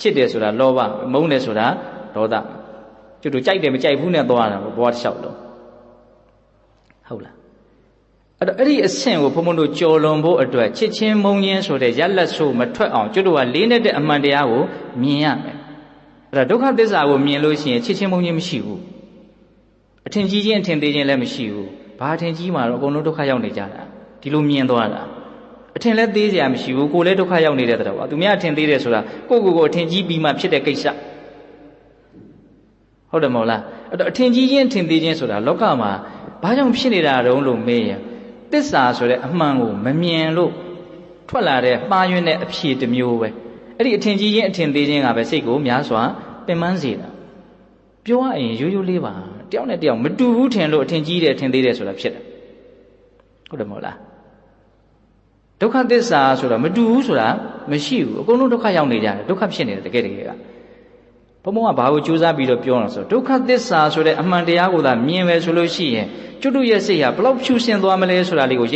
ချစ်တယ်ဆိုတာလောဘမုန်းတယ်ဆိုတာဒေါသကျွတ်တို့ကြိုက်တယ်မကြိုက်ဘူးနဲ့သွားတာဘဝတစ်လျှောက်လုံးဟုတ်လားအဲ့ဒီအဆင့်ကိုဘုံဘုံတို့ကြော်လွန်ဖို့အတွက်ချစ်ချင်းမုန်းချင်းဆိုတဲ့ရက်လက်ဆိုးမထွက်အောင်ကျွတ်တို့ကလေးနဲ့တဲ့အမှန်တရားကိုမြင်ရမယ်အဲ့ဒါဒုက္ခသစ္စာကိုမြင်လို့ရှိရင်ချစ်ချင်းမုန်းချင်းမရှိဘူးအထင်ကြီးချင်းအထင်သေးချင်းလည်းမရှိဘူးဘာအထင်ကြီးမှာတော့အကုန်လုံးဒုက္ခရောက်နေကြတာဒီလိုမြင်သွားတာအထင်လည်းသေးစရာမရှိဘူးကိုယ်လည်းဒုက္ခရောက်နေတဲ့တဲ့တော့သူများအထင်သေးတယ်ဆိုတာကိုအထင်ကြီးပြီးမှဖြစ်တဲ့ကိစ္စဟုတ်တယ်မဟုတ်လားအဲ့တော့အထင်ကြီးချင်းအထင်သေးချင်းဆိုတာလောကမှာဘာကြောင့်ဖြစ်နေတာတုံးလို့မေးရင်သစ္စာဆိုတဲ့အမှန်ကိုမမြင်လို့ထွက်လာတဲ့မှားယွင်းတဲ့အဖြေတစ်မျိုးပဲအဲ့ဒီအထင်ကြီးချင်းအထင်သေးချင်းကပဲစိတ်ကိုများစွာပင်ပန်းစေတာပြောရရင်ရိုးရိုးလေးပါတယောက်နဲ့တယောက်မတူဘူးထင်လို့အထင်ကြီးတယ်အထင်သေးတယ်ဆိုတာဖြစ်တယ်ဟုတ်တယ်မဟုတ်လားဒုက္ခသစ္စာဆိုတာမတူဘူးဆိုတာမရှိဘူးအကုန်လုံးဒုက္ခရောက်နေကြတယ်ဒုက္ခဖြစ်နေတယ်တကယ်ကဘုံဘုံကဘာကိုကြိုးစားပြီးတော့ပြောအောင်ဆိုဒုက္ခသစ္စာဆိုတဲ့အမှန်တရားကိုသာမြင်မယ်ဆိုလို့ရှိရင်ကျွတ်တို့ရဲ့စိတ်ဟာဘလောက်ဖြူစင်သွားမလဲဆိုတာလေးကို